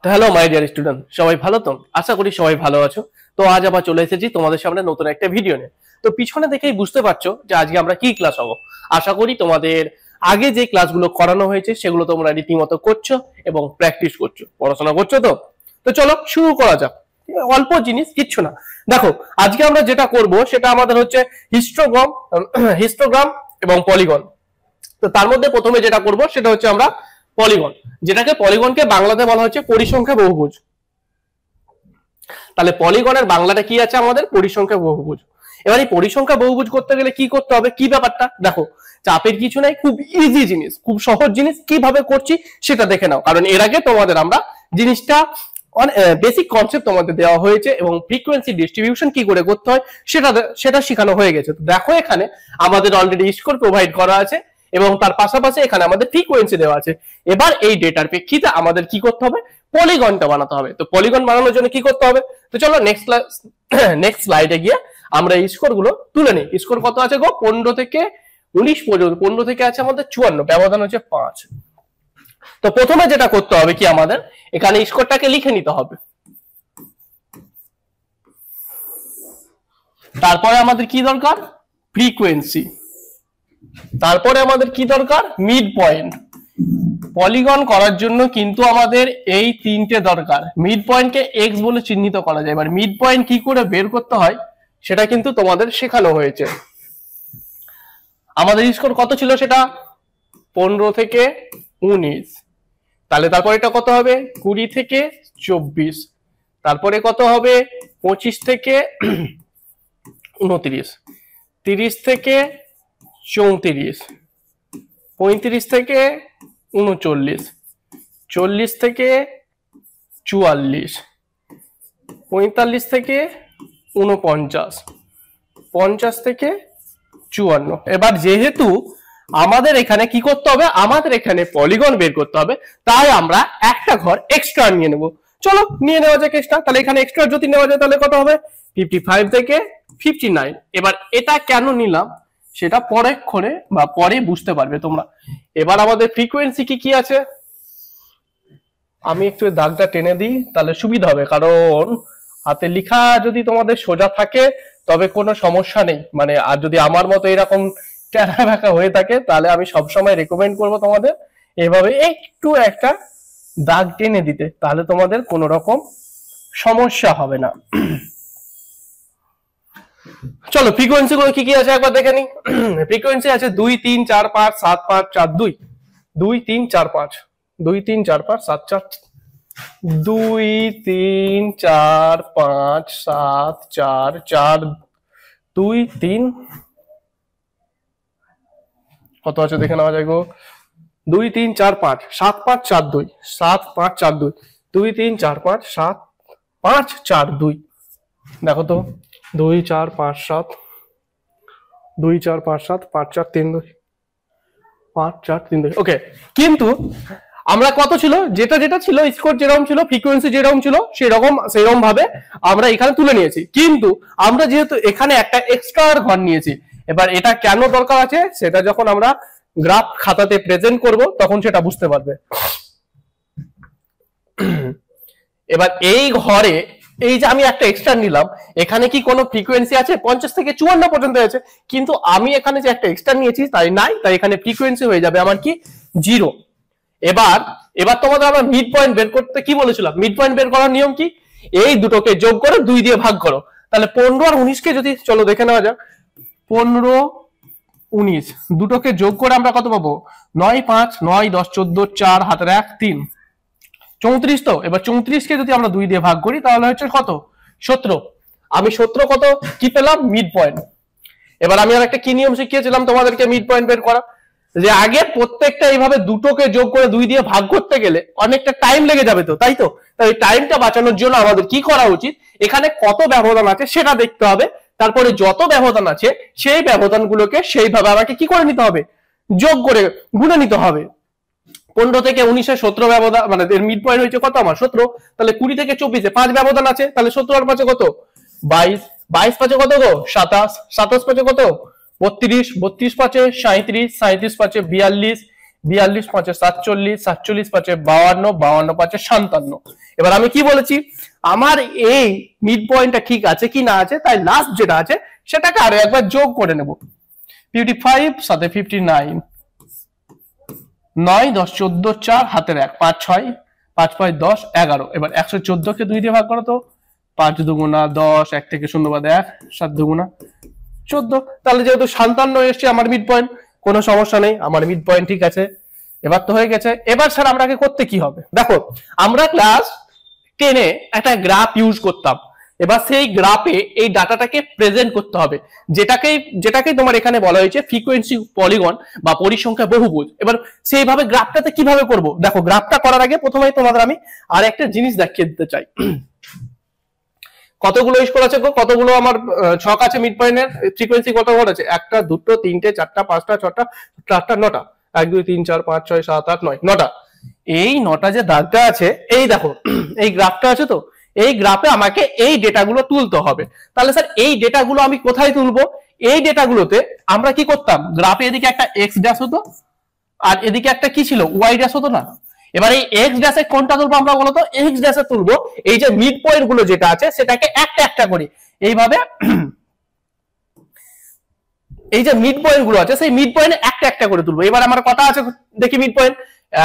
তো hello my dear student, সবাই ভালো তো? আশা করি সবাই ভালো আছো। তো আজ আবার চলে এসেছি তোমাদের সামনে নতুন একটা ভিডিও নিয়ে। তো পিছনে দেখেই বুঝতে পারছো যে আজকে আমরা কি ক্লাস হবো। আশা করি তোমাদের আগে যে ক্লাসগুলো করানো হয়েছে সেগুলো তোমরা রীতিমতো করছো এবং প্র্যাকটিস করছো, পড়াশোনা করছো। তো তো চলো শুরু করা যাক। অল্প জিনিস, কিচ্ছু না। দেখো, আজকে আমরা যেটা করব সেটা আমাদের হচ্ছে হিস্টোগ্রাম এবং পলিগন। তো তার মধ্যে প্রথমে যেটা করব সেটা হচ্ছে আমরা পলিগন, যেটাকে পলিগনকে বাংলাতে বলা হচ্ছে পরিসংখ্যা বহুভুজ। তাহলে পলিগনের বাংলাটা কি আছে আমাদের? পরিসংখ্যা বহুভুজ। এবার এই পরিসংখ্যা বহুভুজ করতে গেলে কি করতে হবে, কি ব্যাপারটা দেখো। চাপের কিছু নাই, খুব ইজি জিনিস, খুব সহজ জিনিস। কিভাবে করছি সেটা দেখে নাও, কারণ এর আগে তোমাদের আমরা জিনিসটা বেসিক কনসেপ্ট তোমাদের দেওয়া হয়েছে এবং ফ্রিকোয়েন্সি ডিস্ট্রিবিউশন কি করে করতে হয় সেটা শেখানো হয়ে গেছে। তো দেখো, এখানে আমাদের অলরেডি স্কোর প্রোভাইড করা আছে এবং তার পাশাপাশি এখানে আমাদের ফ্রিকোয়েন্সি দেওয়া আছে। এবার এই ডেটার প্রেক্ষিতে আমাদের কি করতে হবে? পলিগনটা বানাতে হবে। তো পলিগন বানানোর জন্য কি করতে হবে? তো চলো নেক্সট স্লাইডে গিয়ে আমরা এই স্কোর গুলো তুলে নিই। স্কোর কত আছে গো? 15 থেকে 19 পর্যন্ত। 15 থেকে আছে আমাদের 54, ব্যবধান হচ্ছে 5। তো প্রথমে যেটা করতে হবে কি, আমাদের এখানে স্কোরটাকে লিখে নিতে হবে। তারপরে আমাদের কি দরকার? ফ্রিকোয়েন্সি। তারপরে আমাদের কি দরকার? Mid point. পলিগন করার জন্য কিন্তু আমাদের এই তিনটে দরকার। মিড পয়েন্টকে এক্স বলে চিহ্নিত করা যায়। এবার মিড পয়েন্ট কি করে বের করতে হয় সেটা কিন্তু তোমাদের শেখানো হয়েছে। আমাদের স্কোর কত ছিল? সেটা 15 থেকে 19। তাহলে তারপরে এটা কত হবে? 20 থেকে 24। তারপরে কত হবে? 25 থেকে 29, 30 থেকে 34, 35 থেকে 39, 40 থেকে 44, 45 থেকে 49, 50 থেকে 54। এবার যেহেতু আমাদের এখানে কি করতে হবে? আমাদের এখানে পলিগন বের করতে হবে, তাই আমরা একটা ঘর এক্সট্রা নিয়ে নেব। চলো নিয়ে নেওয়া যাক এক্সট্রা। তাহলে এখানে এক্সট্রা যদি নেওয়া যায় তাহলে কত হবে? 55 থেকে 59। এবার এটা কেন নিলাম সেটা পরক্ষণে বা পরে বুঝতে পারবে তোমরা। এবার আমাদের ফ্রিকোয়েন্সি কি কি আছে, আমি একটু দাগটা টেনে দিই তাহলে সুবিধা হবে, কারণ হাতে লেখা যদি তোমাদের সোজা থাকে তবে কোনো সমস্যা নেই। মানে আর যদি আমার মতো এরকম ট্যাড়া ব্যাকা হয়ে থাকে তাহলে আমি সবসময় রেকমেন্ড করবো তোমাদের এভাবে একটু একটা দাগ টেনে দিতে, তাহলে তোমাদের কোনো রকম সমস্যা হবে না। চলো ফ্রিকোয়েন্সি গুলো কি কি আছে একবার দেখে নি। ফ্রিকোয়েন্সি আছে 2 3 4 5 7 5 4 2, 2 3 4 5, 2 3 4 5 7 4, 2 3 4 5 7 4 4 2 3 কত আছে দেখে নেওয়া যায় গো। 2 3 4 5 7 5 4 2, 7 5 4 2, 2 3 4 5 7 5 4 2। দেখো তো, 2 4 5 7, 2 4 5 7, 5 4 3 2, 5 4 3 2। ওকে, কিন্তু আমরা কত ছিল, যেটা যেটা ছিল স্কোর যেরকম ছিল, ফ্রিকোয়েন্সি যেরকম ছিল সেরকম ভাবে আমরা এখানে তুলে নিয়েছি। কিন্তু আমরা যেহেতু এখানে একটা এক্সট্রা ঘর নিয়েছি, এবার এটা কেন দরকার আছে সেটা যখন আমরা গ্রাফ খাতাতে প্রেজেন্ট করব তখন সেটা বুঝতে পারবে। এবার এই ঘরে এই যে আমি একটা এক্সট্রা নিলাম, এখানে কি কোনো ফ্রিকোয়েন্সি আছে? 50 থেকে 54 পর্যন্ত আছে, কিন্তু আমি এখানে যে একটা এক্সট্রা নিয়েছি তাই নাই, তাই এখানে ফ্রিকোয়েন্সি হয়ে যাবে আমার কি? 0। এবার তোমাদের আমরা মিড পয়েন্ট বের করতে কি বলেছিলাম? মিড পয়েন্ট বের করার নিয়ম কি? এই দুটোকে যোগ করে 2 দিয়ে ভাগ করো। তাহলে 15 আর 19 কে যদি চলো দেখে নেওয়া যাক। 15 19 দুটোকে যোগ করে আমরা কত পাবো? 9 5 9 10 14 4 হাতের 1 3, 34। তো এবার 34 কে যদি আমরা 2 দিয়ে ভাগ করি তাহলে হচ্ছে কত? 17। আমি 17 কত কি পেলাম? Mid point. এবার আমি আর একটা কি নিয়ম শিখিয়েছিলাম তোমাদেরকে মিড পয়েন্ট বের করা, যে আগে প্রত্যেকটা এইভাবে দুটোকে যোগ করে 2 দিয়ে ভাগ করতে গেলে অনেকটা টাইম লেগে যাবে, তো তাই তো। তাই টাইমটা বাঁচানোর জন্য আমাদের কি করা উচিত? এখানে কত ব্যবধান আছে সেটা দেখতে হবে, তারপরে যত ব্যবধান আছে সেই ব্যবধানগুলোকে সেইভাবে আমাকে কি করে নিতে হবে? যোগ করে গুণে নিতে হবে। 15 থেকে 19 17 ব্যবধান, মানে এর মিড পয়েন্ট হয়েছে কত আমার? 17। তাহলে 20 থেকে 24 5 ব্যবধান আছে, তাহলে 17 আর 5 কত? 22, 22 5 কত গো? 27, 27 5 কত? 32, 32 5 37, 37 5 42, 42 5 47, 47 5 52, 52 5 57। এবার আমি কি বলেছি, আমার এই মিড পয়েন্টটা ঠিক আছে কি না আছে, তাই লাস্ট যেটা আছে সেটাকে আরো একবার যোগ করে নেব। 55 সাথে 59, 9 10 14 4 হাতের 1, 5 6 5 5 10 11। এবার 114 কে 2 দিয়ে ভাগ করো তো, 5 দুগুণা 10, 1 থেকে 0 বাদ 1, 7 দুগুণা 14। তাহলে যেহেতু 57 এসছে আমার মিড পয়েন্ট, কোনো সমস্যা নেই, আমার মিড পয়েন্ট ঠিক আছে। এবার তো হয়ে গেছে। এবার স্যার আপনাকে করতে কি হবে, দেখো আমরা ক্লাস 10-এ একটা গ্রাফ ইউজ করতাম। এবার সেই গ্রাফে এই ডাটাটাকে প্রেজেন্ট করতে হবে, যেটাকেই তোমার এখানে বলা হয়েছে ফ্রিকোয়েন্সি পলিগন বা পরিসংখ্যা বহুভুজ। এবার সেইভাবে গ্রাফটাতে কিভাবে করব, দেখো গ্রাফটা করার আগে প্রথমেই তোমাদের আমি আর একটা জিনিস দেখিয়ে দিতে চাই। কতগুলো স্কোর আছে, কতগুলো আমার ছক আছে মিড পয়েন্টের, ফ্রিকোয়েন্সি কত আছে, 1টা 2টো 3টে 4টা 5টা 6টা 7টা 9টা, 1 2 3 4 5 6 7 8 9, 9টা। এই 9টা যে দাগটা আছে, এই দেখো এই গ্রাফটা আছে তো, এই গ্রাফে আমাকে এই ডেটাগুলো তুলতে হবে। তাহলে স্যার এই ডেটাগুলো আমি কোথায় তুলবো, এই ডেটাগুলোতে আমরা কি করতাম, গ্রাফে এদিকে একটা এক্স ড্যাশ হতো আর এদিকে একটা কি ছিল, ওয়াই ড্যাশ হতো না। এবার এই এক্স ড্যাশে কোনটা তুলবো আমরা বলতো, এক্স ড্যাশে তুলবো এই যে মিড পয়েন্ট গুলো যেটা আছে সেটাকে একটা একটা করে এইভাবে এই যে মিড পয়েন্ট গুলো আছে সেই মিড পয়েন্ট একটা একটা করে তুলবো। এবার আমার কটা আছে দেখি মিড পয়েন্ট,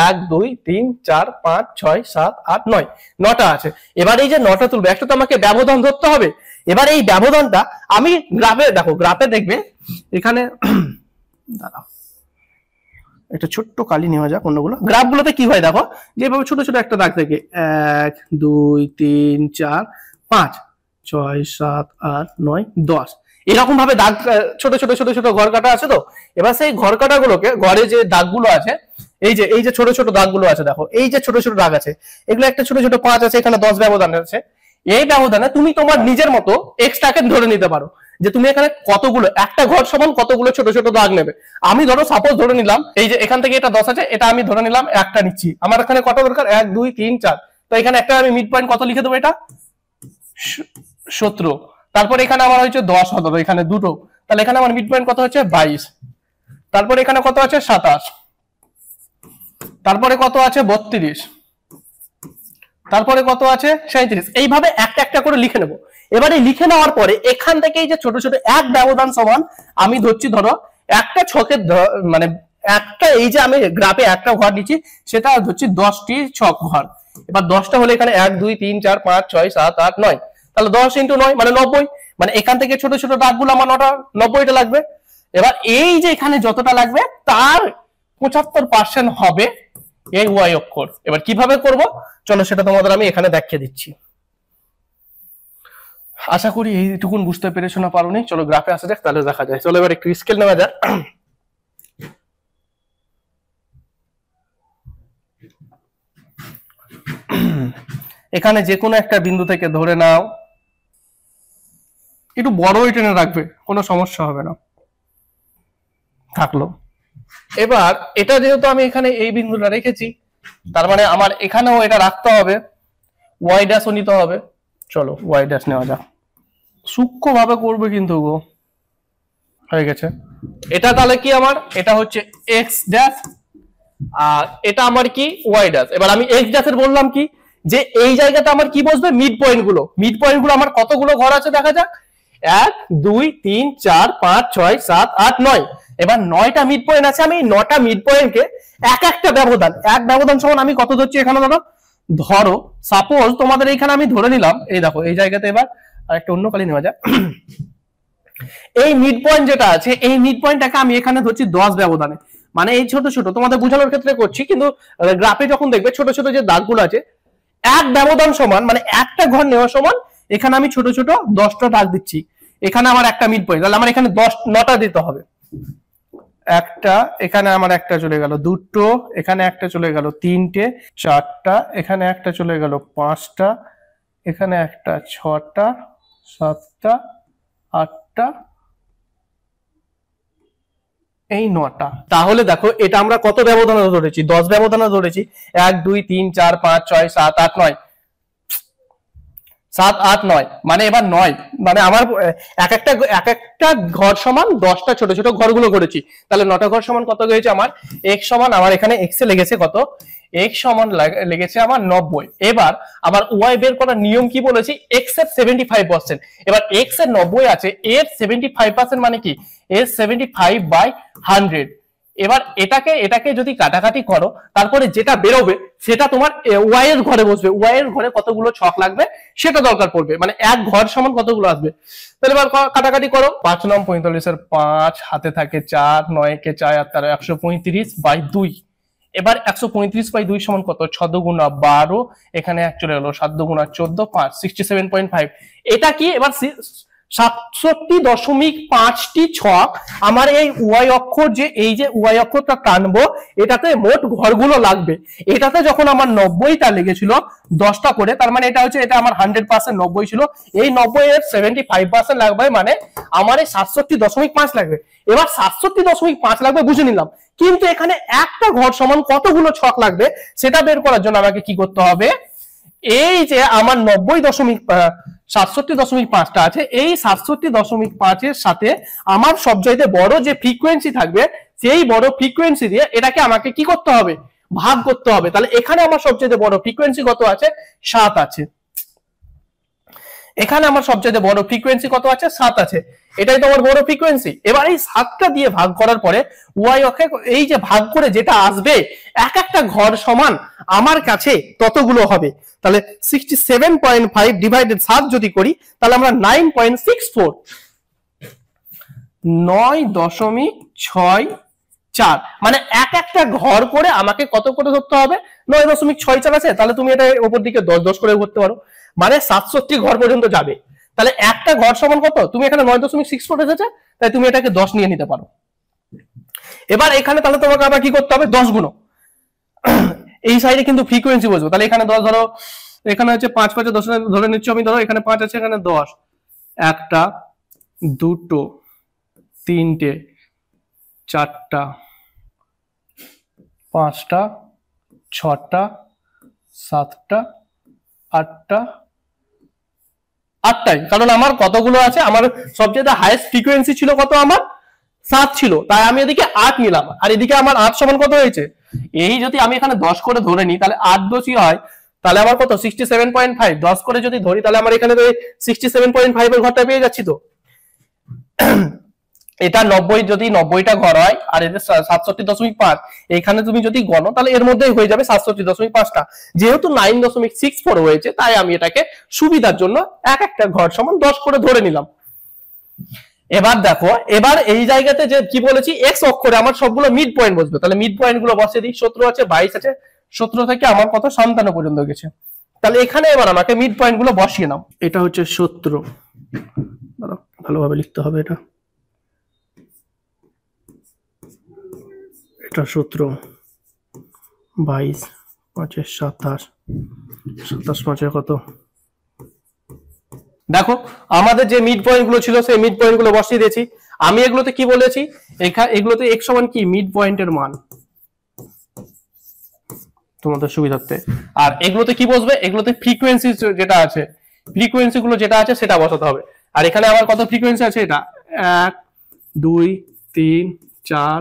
1 2 3 4 5 6 7 8 9, 9টা আছে। এবার এই যে 9টা তুলবো, একটা তো আমাকে ব্যবধান ধরতে হবে। এবার এই ব্যবধানটা আমি গ্রাফে, দেখো গ্রাফে দেখবে এখানে দাঁড়াও একটা ছোট্ট কালি নেওয়া যাক, অন্যগুলো গ্রাফগুলোতে কি হয় দেখো, যেভাবে ছোট ছোট একটা দাগ থেকে 1 2 3 4 5 6 7 8 9 10 এরকম ভাবে দাগ ছোট ছোট ছোট ছোট ঘর কাটা আছে তো। এবার সেই ঘর কাটা গুলোকে, ঘরে যে দাগগুলো আছে, এই যে ছোট ছোট দাগগুলো আছে দেখো, এই যে ছোট ছোট দাগ আছে, এগুলো একটা ছোট ছোট 5 আছে, এখানে 10 ব্যবধান আছে। এই ব্যবধানে তুমি তোমার নিজের মতো এক্সট্রাকে ধরে নিতে পারো যে তুমি এখানে কতগুলো, একটা ঘর সমান কতগুলো ছোট ছোট দাগ নেবে। আমি ধরো সাপোজ ধরে নিলাম এই যে এখান থেকে এটা 10 আছে, এটা আমি ধরে নিলাম একটা নিচ্ছি, আমার এখানে কত দরকার 1 2 3 4, তো এখানে একটা আমি মিড পয়েন্ট কত লিখে দেবো, এটা 17। তারপর এখানে আমার হচ্ছে 10 হতো, এখানে দুটো, তাহলে এখানে আমার মিড পয়েন্ট কত হচ্ছে 22। তারপর এখানে কত আছে 27, তারপরে কত আছে 32, তারপরে কত আছে 37। এইভাবে একটা একটা করে লিখে নেব। এবারে লিখে নেওয়ার পরে এখান থেকে এই যে ছোট ছোট এক ব্যবধান সমান আমি ধরছি, ধরো একটা ছকের মানে একটা, এই যে আমি গ্রাফে একটা ঘর নিচ্ছি সেটা ধরছি 10টি ছক ঘর। এবার 10টা হলে এখানে 1 2 3 4 5 6 7 8 9, তাহলে 10 × 9 মানে 90, মানে এখান থেকে ছোট ছোট দাগগুলো আমার 90টা লাগবে। এবার এই যে এখানে যতটা লাগবে তার 75% হবে এই ওয়াই অক্ষর। এবার কিভাবে করব চলো সেটা তোমাদের আমি এখানে দেখিয়ে দিচ্ছি। আশা করি এইটুকুন বুঝতে পেরেছো না পারোনি। চলো গ্রাফে আসা যাক, তাহলে দেখা যায়। চলো এবার একটু স্কেল নেওয়া যাক। এখানে যে কোনো একটা বিন্দু থেকে ধরে নাও, একটু বড়ই টেনে রাখবে, কোনো সমস্যা হবে না, থাকলো। এবার এটা যেহেতু আমি এখানে এই বিন্দুটা রেখেছি, তার মানে আমার এখানেও এটা রাখতে হবে, ওয়াই ড্যাশও নিতে হবে। চলো ওয়াই ড্যাশ নেওয়া যাক, সূক্ষ্ম ভাবে করবে কিন্তু গো। হয়ে গেছে। এটা তাহলে কি আমার, এটা হচ্ছে এক্স ড্যাশ আর এটা আমার কি ওয়াই ড্যাশ। এবার আমি এক্স ড্যাশের বললাম কি, যে এই জায়গাটা আমার কি বসবে, মিড পয়েন্ট গুলো। মিড পয়েন্ট গুলো আমার কতগুলো ঘর আছে দেখা যাক, 1 2 3 4 5 6 7 8 9। এবার 9টা মিড পয়েন্ট আছে, আমি 9টা মিড পয়েন্টকে এক একটা ব্যবধান, এক ব্যবধান সমান আমি কত ধরছি এখানে, ধরো সাপোজ তোমাদের এইখানে আমি ধরে নিলাম, এই দেখো এই জায়গাতে এবার আরেকটা অন্য কালি নেওয়া যায়। এই মিড পয়েন্ট যেটা আছে, এই মিড পয়েন্টটাকে আমি এখানে ধরছি 10 ব্যবধানে, মানে এই ছোট ছোট তোমাদের বোঝানোর ক্ষেত্রে করছি, কিন্তু গ্রাফে যখন দেখবে ছোট ছোট যে দাগগুলো আছে এক ব্যবধান সমান, মানে একটা ঘর নেওয়া সমান, এখানে আমি ছোট ছোট 10টা দাগ দিচ্ছি। এখানে আমার একটা মিড পয়েন্ট, তাহলে আমার এখানে 9টা দিতে হবে। একটা, এখানে আমার একটা চলে গেল, দুটো, এখানে একটা চলে গেল, তিনটে, চারটা, এখানে একটা চলে গেল, 5টা, এখানে একটা, 6টা, 7টা, 8টা, এই 9টা। তাহলে দেখো এটা আমরা কত ব্যবধানে ধরেছি, 10 ব্যবধানে ধরেছি। 1 2 3 4 5 6 7 8 9, 7 8 9 মানে এবার 9 মানে আমার এক একটা ঘর সমান 10টা ছোট ছোট ঘরগুলো করেছি, তাহলে 9টা ঘর সমান কত হয়েছে আমার x সমান, আমার এখানে x এ লেগেছে কত, x সমান লেগেছে আমার 90। এবার আমার y বের করার নিয়ম কি বলেছি, x এর 75%, এবার x এর 90 আছে, এর 75% মানে কি, এর 75/100। এবার এটাকে যদি কাটাকাটি করো, তারপরে যেটা বেরোবে সেটা তোমার ওয়াই এর ঘরে বসবে, ওয়াই এর ঘরে কতগুলো ছক লাগবে সেটা দরকার পড়বে, মানে এক ঘর সমান কতগুলো আসবে। তাহলে এবার কাটাকাটি করো, 5 9 45 এর 5, হাতে থাকে 4, 9 কে 4 আর 135/2। এবার 135/2 সমান কত, 6 দুগুণা 12, এখানে চলে গেল 7 দুগুণা 14, 5 67.5। এটা কি এবার 67.5টি ছক আমার এই ওয়াই অক্ষর, যে এই যে ওয়াই অক্ষরটা টানবো এটাতে মোট ঘরগুলো লাগবে। এটাতে যখন আমার 90টা লেগেছিল 10টা করে, তার মানে এটা হচ্ছে, এটা আমার 100% 90 ছিল, এই 90 এর 75% লাগবে, মানে আমার এই 67.5 লাগবে। এবার 67.5 লাগবে বুঝে নিলাম, কিন্তু এখানে একটা ঘর সমান কতগুলো ছক লাগবে সেটা বের করার জন্য আমাকে কি করতে হবে, এই যে আমার 67.5টা আছে, এই 67.5 এর সাথে আমার সবচাইতে বড় যে ফ্রিকোয়েন্সি থাকবে সেই বড় ফ্রিকোয়েন্সি দিয়ে এটাকে আমাকে কি করতে হবে, ভাগ করতে হবে। তাহলে এখানে আমার সবচাইতে বড় ফ্রিকোয়েন্সি কত আছে, 7 আছে। এখানে আমার সবচেয়ে বড় ফ্রিকোয়েন্সি কত আছে, 7 আছে, এটাই তো আমার বড় ফ্রিকোয়েন্সি। এবার এই 7টা দিয়ে ভাগ করার পরে ওয়াই অক্ষে এই যে ভাগ করে যেটা আসবে এক একটা ঘর সমান আমার কাছে ততগুলো হবে। তাহলে 67.5 ডিভাইডেড 7 যদি করি তাহলে আমরা 9.64, 9.64, মানে এক একটা ঘর করে আমাকে কত করে ধরতে হবে, 9.64 আছে। তাহলে তুমি এটা উপর দিকে 10 10 করে করতে পারো, মানে 67 ঘর পর্যন্ত যাবে। তাহলে একটা ঘর সমান কত, তুমি এখানে 9.64 এসেছে, তাই তুমি এটাকে 10 নিয়ে নিতে পারো। এবার এখানে তাহলে তোমাকে আবার কি করতে হবে, 10 গুণ, এই সাইডে কিন্তু ফ্রিকোয়েন্সি বসবো। তাহলে এখানে 10 ধরো, এখানে হচ্ছে 5 5 10 ধরে নিচ্ছি আমি, ধরো এখানে 5 আছে, এখানে 10, একটা, দুটো, তিনটে, চারটা, পাঁচটা, ছটা, সাতটা, আটটা, আটটাই, কারণ আমার কতগুলো আছে, আমার সবচেয়ে হাইয়েস্ট ফ্রিকোয়েন্সি ছিল কত, আমার 7 ছিল, তাই আমি এদিকে 8 নিলাম। আর এদিকে আমার 8 সমান কত হয়েছে, এই যদি আমি এখানে 10 করে ধরে নিই তাহলে 8 10 হয়, তাহলে আমার কত 67.5, 10 করে যদি ধরি তাহলে আমার এখানে 67.5 এর ঘরটা পেয়ে যাচ্ছি। তো এটা 90, যদি 90টা ঘর হয় আর এদের 67.5, এখানে তুমি যদি গণো তাহলে এর মধ্যেই হয়ে যাবে 67.5টা। যেহেতু 9.64 হয়েছে তাই আমি এটাকে সুবিধার জন্য এক একটা ঘর সমান 10 করে ধরে নিলাম। এবার দেখো, এবার এই জায়গাতে যে কি বলেছি, এক্স অক্ষরে আমার সবগুলো মিড পয়েন্ট বসবে, তাহলে মিড পয়েন্ট গুলো বসে দিই। 17 আছে, 22 আছে, 17 থেকে আমার কত 57 পর্যন্ত গেছে। তাহলে এখানে এবার আমাকে মিড পয়েন্ট গুলো বসিয়ে নাও। এটা হচ্ছে 17, ভালোভাবে লিখতে হবে, এটা 17, 22, 5 27, 27 5 কত, দেখো আমাদের যে মিড পয়েন্ট গুলো ছিল সেই মিড পয়েন্ট গুলো বসিয়ে দিয়েছি। আমি এগুলোতে কি বলেছি, এগুলোতে x সমান কি, মিড পয়েন্টের মান তোমাদের সুবিধার্থে। আর এগুলোতে কি বসবে, এগুলোতে ফ্রিকোয়েন্সি যেটা আছে, ফ্রিকোয়েন্সি গুলো যেটা আছে সেটা বসাতে হবে। আর এখানে আমার কত ফ্রিকোয়েন্সি আছে, এটা 1 2 3 4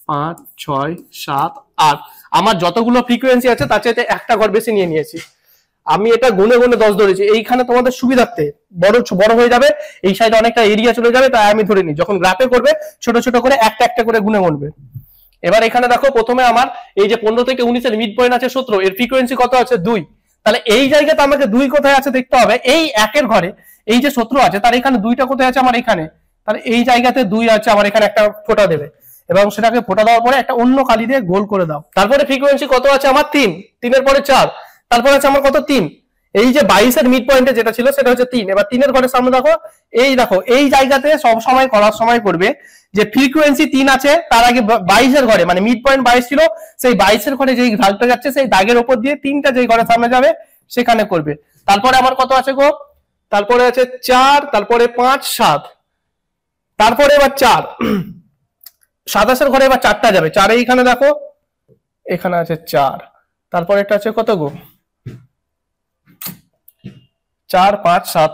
5 6 7 8, আমার যতগুলো ফ্রিকোয়েন্সি আছে তার চাইতে একটা ঘর বেশি নিয়ে নিয়েছি। আমি এটা গুনে গুনে 10 ধরেছি, এইখানে তোমাদের সুবিধার্থে বড় হয়ে যাবে, এই সাইডে অনেকটা এরিয়া চলে যাবে, তাই আমি ধরে নিই যখন গ্রাফে করবে ছোট ছোট করে একটা একটা করে গুনে গুনবে। এবার এখানে দেখো, প্রথমে আমার এই যে 15 থেকে 19 এর মিড পয়েন্ট আছে 17, এর ফ্রিকোয়েন্সি কত আছে 2, তাহলে এই জায়গাতে আমাকে 2 কোথায় আছে দেখতে হবে। এই একের ঘরে এই যে 17 আছে তার এখানে 2টা কোথায় আছে আমার এখানে, তাহলে এই জায়গাতে 2 আছে, আমার এখানে একটা ফোঁটা দেবে এবং সেটাকে ফোঁটা দেওয়ার পরে একটা অন্য কালি দিয়ে গোল করে দাও। তারপরে ফ্রিকোয়েন্সি কত আছে আমার 3, 3 এর পরে 4, তারপরে আছে আমার কত 3, এই যে 22 এর মিড পয়েন্টে যেটা ছিল সেটা হচ্ছে 3। এবার 3 এর ঘরের সামনে দেখো, এই জায়গাতে সব সময় করার সময় করবে যে ফ্রিকোয়েন্সি 3 আছে, তার আগে 22 এর ঘরে, মানে মিড পয়েন্ট 22 ছিল, সেই 22 এর ঘরে যেই দাগটা যাচ্ছে সেই দাগের উপর দিয়ে 3টা যেই ঘরের সামনে যাবে সেখানে করবে। তারপরে আমার কত আছে গো, তারপরে আছে 4, তারপরে 5 7, তারপরে এবার 4, 27 এর ঘরে এবার 4টা যাবে, 4 এইখানে দেখো, এখানে আছে 4, তারপরে এটা আছে কত গো 4 5 7,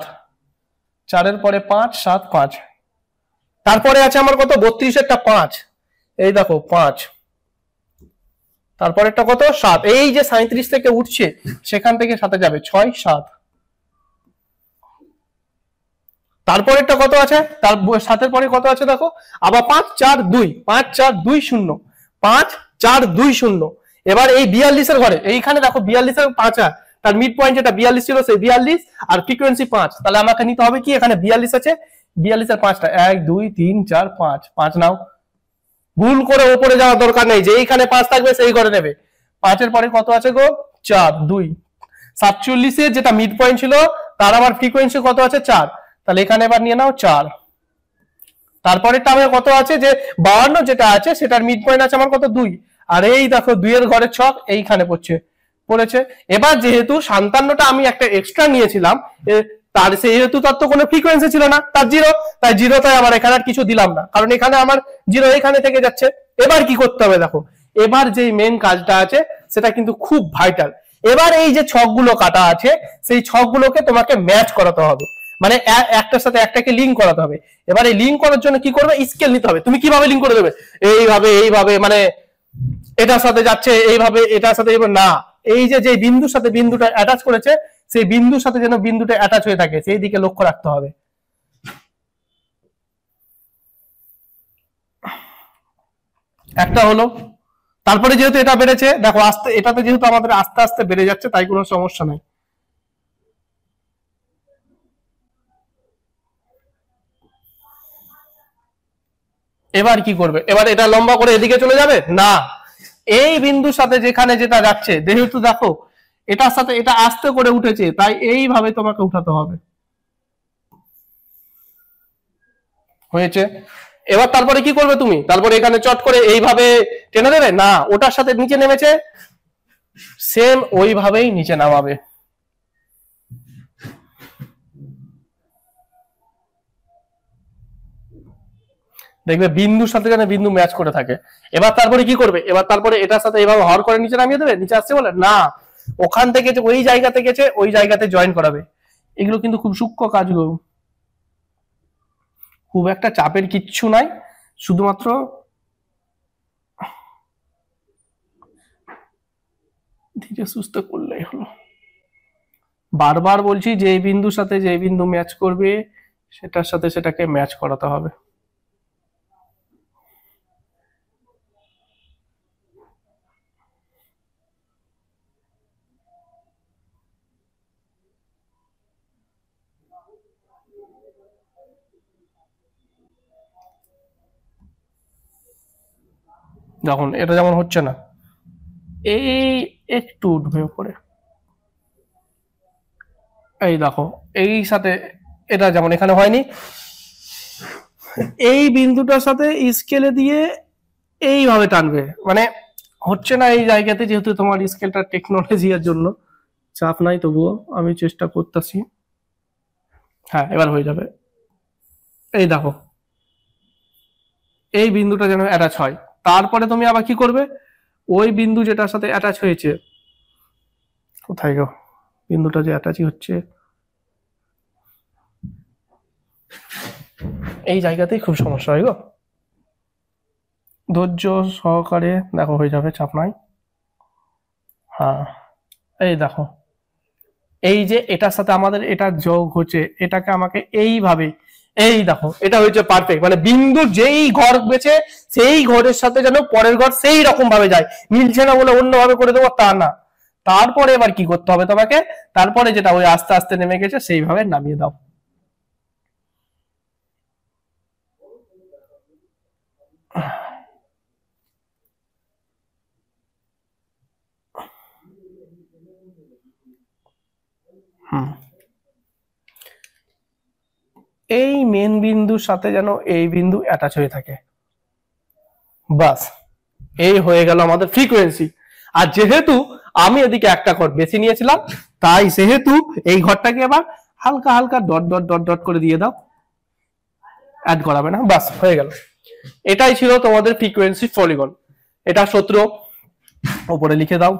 4 পরে 5 7 5, তারপরে আছে আমার কত 32 একটা 5, এই দেখো 5, তারপরে একটা কত 7, এই যে 37 থেকে উঠছে সেখান থেকে 7 যাবে 6 7, তারপরে একটা কত আছে, তার 7 পরে কত আছে দেখো আবার 5 4 2, 5 4 2 0, 5 4 2 0। এবার এই 42 এর ঘরে এইখানে দেখো 42 এর 5 আছে, তার মিড পয়েন্ট যেটা 42 ছিল সেই 42 আর ফ্রিকোয়েন্সি 5, তাহলে আমাকে নিতে হবে কি এখানে 42 আছে, 42 এর 5টা 1 2 3 4 5, 5 নাও, ভুল করে উপরে যাওয়ার দরকার নেই, যে এইখানে 5 থাকবে সেই ঘরে নেবে। 5 এর পরে কত আছে গো 4 2, 47 এর যেটা মিড পয়েন্ট ছিল তার আবার ফ্রিকোয়েন্সি কত আছে 4, তাহলে এখানে এবার নিয়ে নাও 4। তারপরেরটা আমার কত আছে যে 52 যেটা আছে সেটার মিড পয়েন্ট আছে আমার কত 2, আর এই দেখো 2 এর ঘরের ছক এইখানে পড়েছে। এবার যেহেতু 57টা আমি একটা এক্সট্রা নিয়েছিলাম, তার সেহেতু তার তো কোনো ফ্রিকোয়েন্সি ছিল না, তার 0, তাই 0 তাই আমার এখানে আর কিছু দিলাম না, কারণ এখানে আমার 0 এখানে থেকে যাচ্ছে। এবার কি করতে হবে দেখো, এবার যে মেন কাজটা আছে সেটা কিন্তু খুব ভাইটাল। এবার এই যে ছকগুলো কাটা আছে সেই ছকগুলোকে তোমাকে ম্যাচ করাতে হবে, মানে একটার সাথে একটাকে লিঙ্ক করাতে হবে। এবার এই লিঙ্ক করার জন্য কি করবে, স্কেল নিতে হবে। তুমি কিভাবে লিঙ্ক করে দেবে, এইভাবে মানে এটার সাথে যাচ্ছে এইভাবে, এটার সাথে না, এই যে বিন্দুর সাথে বিন্দুটা অ্যাটাচ করেছে সেই বিন্দুর সাথে যেন বিন্দুটা অ্যাটাচ হয়ে থাকে সেই দিকে লক্ষ্য রাখতে হবে। একটা হলো, তারপরে যেহেতু এটা বেড়েছে দেখো আস্তে, এটাতে যেহেতু আমাদের আস্তে আস্তে বেড়ে যাচ্ছে তাই কোনো সমস্যা নাই। এবার কি করবে, এবার এটা লম্বা করে এদিকে চলে যাবে না, এই বিন্দুর সাথে যেখানে যেটা যাচ্ছে যেহেতু দেখো এটার সাথে এটা আস্তে করে উঠেছে তাই এইভাবে তোমাকে উঠাতে হবে, হয়েছে। এবার তারপরে কি করবে তুমি, তারপরে এখানে চট করে এইভাবে টেনে দেবে না, ওটার সাথে নিচে নেমেছে সেম ওইভাবেই নিচে নামাবে। দেখবে বিন্দুর সাথে যেন বিন্দু ম্যাচ করে থাকে। এবার তারপরে কি করবে, এবার তারপরে এটার সাথে এইভাবে হর করে নিচে নামিয়ে দেবে, নিচে আসছে বলে না, ওখান থেকে যে ওই জায়গাতে গেছে ওই জায়গাতে জয়েন করাবে। এগুলো কিন্তু খুব সূক্ষ্ম কাজগুলো, খুব একটা চাপের কিচ্ছু নাই, শুধুমাত্র ধীরে সুস্থে করলেই হলো। বারবার বলছি যে এই বিন্দুর সাথে যে বিন্দু ম্যাচ করবে সেটার সাথে সেটাকে ম্যাচ করাতে হবে। যখন এটা যেমন হচ্ছে না, এই একটু উঠবে উপরে, এই দেখো এই সাথে এটা যেমন এখানে হয়নি, এই বিন্দুটার সাথে স্কেলে দিয়ে এইভাবে টানবে, মানে হচ্ছে না এই জায়গাতে, যেহেতু তোমার স্কেলটা টেকনোলজি এর জন্য চাপ নাই, তবুও আমি চেষ্টা করতেছি। হ্যাঁ এবার হয়ে যাবে। এই দেখো এই বিন্দুটা যেন অ্যাটাচ হয়, তারপরে তুমি আবার কি করবে, ওই বিন্দু যেটার সাথে অ্যাটাচ হয়েছে, কোথায় গো বিন্দুটা যে অ্যাটাচই হচ্ছে, এই জায়গাতেই খুব সমস্যা হয় গো, ধৈর্য সহকারে দেখো হয়ে যাবে, চাপ নাই। হ্যাঁ এই দেখো এই যে এটার সাথে আমাদের এটা যোগ হচ্ছে, এটাকে আমাকে এইভাবে, এই দেখো এটা হয়েছে পারফেক্ট, মানে বিন্দু যেই ঘর বেছে সেই ঘরের সাথে যেন পরের ঘর সেই রকম ভাবে যায়, মিলছে না বলে অন্যভাবে করে দেবো তা না। তারপরে এবার কি করতে হবে তোমাকে, তারপরে যেটা ওই আস্তে আস্তে নেমে গেছে সেইভাবে নামিয়ে দাও। এই মেন বিন্দুর সাথে যেন এই বিন্দু অ্যাটাচ হয়ে থাকে, বাস এই হয়ে গেল আমাদের ফ্রিকোয়েন্সি। আর যেহেতু আমি এদিকে একটা ঘর বেশি নিয়েছিলাম তাই সেহেতু এই ঘরটাকে আবার হালকা হালকা ডট ডট ডট ডট করে দিয়ে দাও, অ্যাড করাবে না, বাস হয়ে গেল। এটাই ছিল তোমাদের ফ্রিকোয়েন্সি পলিগন। এটা 17 উপরে লিখে দাও,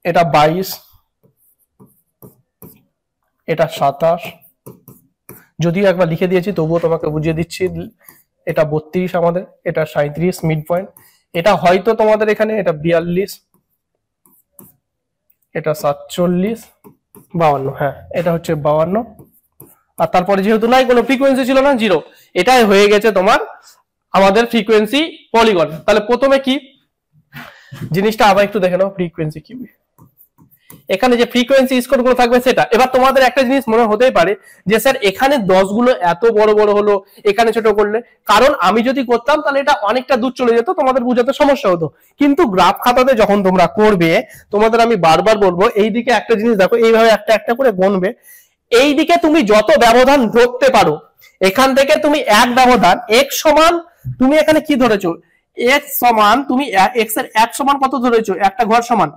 এটা 22, এটা 27, যদিও একবার লিখে দিয়েছি তবুও তোমাকে বুঝিয়ে দিচ্ছি। এটা 32 আমাদের, এটা 37 মিড পয়েন্ট, এটা হয়তো তোমাদের এখানে এটা 42, এটা 47, 52, হ্যাঁ এটা হচ্ছে 52। আর তারপরে যেহেতু নাই কোনো ফ্রিকোয়েন্সি ছিল না, 0, এটাই হয়ে গেছে তোমার আমাদের ফ্রিকোয়েন্সি পলিগন। তাহলে প্রথমে কি জিনিসটা আবার একটু দেখে নাও, ফ্রিকোয়েন্সি কি, এখানে যে ফ্রিকোয়েন্সি স্কোর গুলো থাকবে সেটা। এবার তোমাদের একটা জিনিস মনে হতেই পারে যে স্যার এখানে 10 গুলো এত বড় বড় হলো, এখানে ছোট করলে, কারণ আমি যদি করতাম তাহলে এটা অনেকটা দূর চলে যেত, তোমাদের বুঝাতে সমস্যা হতো। কিন্তু গ্রাফ খাতাতে যখন তোমরা করবে, তোমাদের আমি বারবার বলবো এইদিকে একটা জিনিস দেখো, এইভাবে একটা একটা করে গুনবে, এই দিকে তুমি যত ব্যবধান ধরতে পারো, এখান থেকে তুমি এক ব্যবধান x সমান, তুমি এখানে কি ধরেছো, x সমান, তুমি x এর 1 সমান কত ধরেছো, একটা ঘর সমান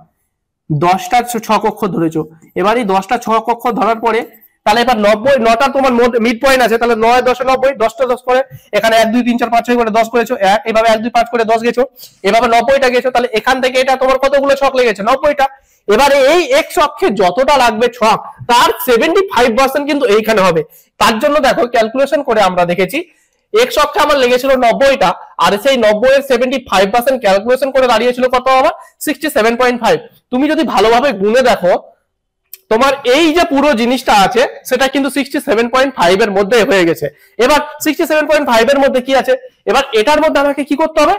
10টা 6 কক্ষ ধরেছো। এবার এই 10টা 6 কক্ষ ধরার পরে তাহলে এবার 9টা তোমার মিড পয়েন্ট আছে, তাহলে 9 10 90, 10টা 10 করে এখানে 1 2 3 4 5 6 করে 10 করেছো, এভাবে 1 2 5 করে 10 গেছো, এভাবে 90টা গেছো, তাহলে এখান থেকে এটা তোমার কতগুলো ছক লেগেছে, 90টা। এবারে এই x অক্ষে যতটা লাগবে ছক, তার 75% কিন্তু এইখানে হবে। তার জন্য দেখো ক্যালকুলেশন করে আমরা দেখেছি x অক্ষে আমার লেগেছিল 90টা, আর সেই 90 এর 75% ক্যালকুলেশন করে দাঁড়িয়েছিল কত হবে, 67.5। তুমি যদি ভালোভাবে গুণে দেখো, তোমার এই যে পুরো জিনিসটা আছে সেটা কিন্তু 67.5 এর মধ্যে হয়ে গেছে। এবার 67.5 এর মধ্যে কি আছে, এবার এটার মধ্যে আমাকে কি করতে হবে,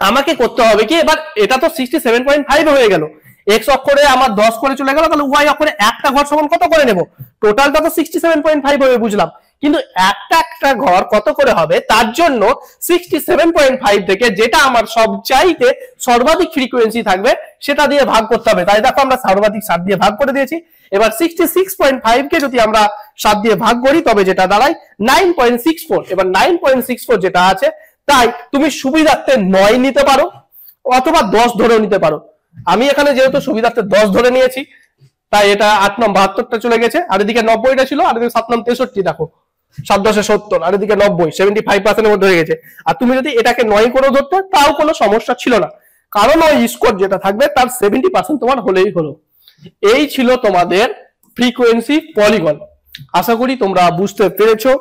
আমাকে করতে হবে কি, এবার এটা তো 67.5 হয়ে গেল, x অক্ষরে আমার 10 করে চলে গেল, তাহলে y অক্ষরে একটা ঘর সমান কত করে নেব, টোটালটা তো 67.5 হবে বুঝলাম, কিন্তু একটা একটা ঘর কত করে হবে, তার জন্য 67.5 থেকে যেটা আমার সবচাইতে সর্বাধিক ফ্রিকোয়েন্সি থাকবে সেটা দিয়ে ভাগ করতে হবে। তাই দেখো আমরা সর্বাধিক 7 দিয়ে ভাগ করে দিয়েছি। এবার 66.5 কে যদি আমরা 7 দিয়ে ভাগ করি তবে যেটা দাঁড়ায় 9.64। এবার 9.64 যেটা আছে, তাই তুমি সুবিধার্থে 9 নিতে পারো অথবা 10 ধরেও নিতে পারো। আমি এখানে যেহেতু সুবিধার্থে 10 ধরে নিয়েছি, তাই এটা 8 নং 72টা চলে গেছে, আর এদিকে 90টা ছিল, আর এদিকে 7 নং 63, দেখো 7 10 70, আর এদিকে 90, 75% এর মধ্যে হয়ে গেছে। আর তুমি যদি এটাকে 9 করে ধরতে তাও কোনো সমস্যা ছিল না, কারণ ওই স্কোর যেটা থাকবে তার 70% তোমার হলেই হলো। এই ছিল তোমাদের ফ্রিকোয়েন্সি পলিগন। আশা করি তোমরা বুঝতে পেরেছো।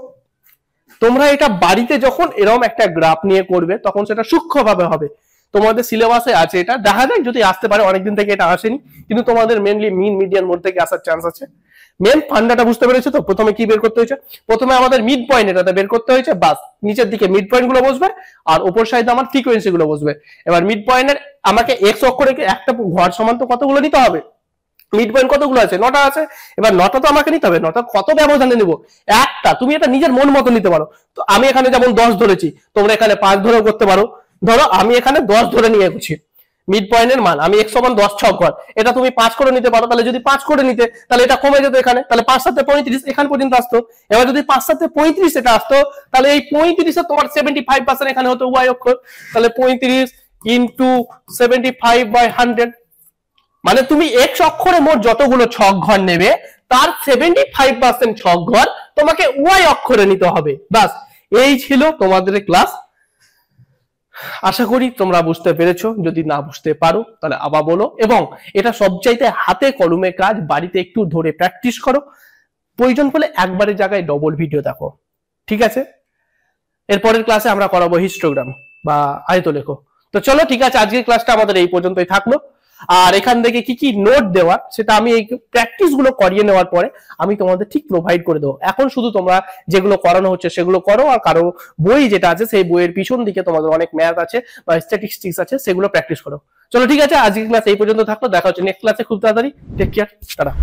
তোমরা এটা বাড়িতে যখন এরকম একটা গ্রাফ নিয়ে করবে তখন সেটা সূক্ষ্মভাবে হবে। তোমাদের সিলেবাসে আছে, এটা দেখা যায় যদি আসতে পারে, অনেকদিন থেকে এটা আসেনি, কিন্তু তোমাদের মেনলি মিন মিডিয়ান মোড থেকে আসার চান্স আছে। মেন ফান্ডাটা বুঝতে পেরেছো তো? প্রথমে কি বের করতে হয়েছে, প্রথমে আমাদের মিড পয়েন্ট এটাতে বের করতে হয়েছে, বাস নিচের দিকে মিড পয়েন্ট গুলো বসবে আর উপর সাইডে আমার ফ্রিকোয়েন্সি গুলো বসবে। এবার মিড পয়েন্টের আমাকে এক্স অক্ষরে একটা ঘর সমান তো কতগুলো নিতে হবে, মিড পয়েন্ট কতগুলো আছে, 9টা আছে। এবার 9টা তো আমাকে নিতে হবে, 9টা কত ব্যবধানে নিব, একটা, তুমি এটা নিজের মন মতো নিতে পারো। তো আমি এখানে যেমন 10 ধরেছি, তোমরা এখানে 5 ধরেও করতে পারো। ধরো আমি এখানে 10 ধরে নিয়ে গেছি মিড পয়েন্টের মান, আমি x সমান 10 ছক ঘর, এটা তুমি 5 করে নিতে পারো। তাহলে যদি 5 করে নিতে তাহলে এটা কমে যেত এখানে, তাহলে 5 7 35 এখান পর্যন্ত আসতো। এবার যদি 5 7 35 এটা আসতো, তাহলে এই 35 এ তোমার 75% এখানে হতো y অক্ষর, তাহলে 35 ইনটু 75/100, মানে তুমি x অক্ষরে মোট যতগুলো ছক ঘর নেবে তার 75% ছক ঘর তোমাকে y অক্ষরে নিতে হবে। বাস এই ছিল তোমাদের ক্লাস। আশা করি তোমরা বুঝতে পেরেছো। যদি না বুঝতে পারো তাহলে আবার বলো, এবং এটা সবচাইতে হাতে কলমে কাজ, বাড়িতে একটু ধরে প্র্যাকটিস করো, প্রয়োজন হলে একবারের জায়গায় ডবল ভিডিও দেখো, ঠিক আছে? এরপরের ক্লাসে আমরা করাবো হিস্টোগ্রাম বা আয়তলেখ। তো চলো ঠিক আছে, আজকের ক্লাসটা আমাদের এই পর্যন্তই থাকলো। আর এখান থেকে কি কি নোট দেওয়ার সেটা আমি এই প্র্যাকটিস গুলো করিয়ে নেওয়ার পরে আমি তোমাদের ঠিক প্রোভাইড করে দেবো। এখন শুধু তোমরা যেগুলো করানো হচ্ছে সেগুলো করো, আর কারো বই যেটা আছে সেই বইয়ের পিছন দিকে তোমাদের অনেক ম্যাথ আছে বা স্ট্যাটিস্টিক্স আছে, সেগুলো প্র্যাকটিস করো। চলো ঠিক আছে, আজকের ক্লাস এই পর্যন্ত থাকলো, দেখা হচ্ছে নেক্সট ক্লাসে খুব তাড়াতাড়ি। Take care, tata.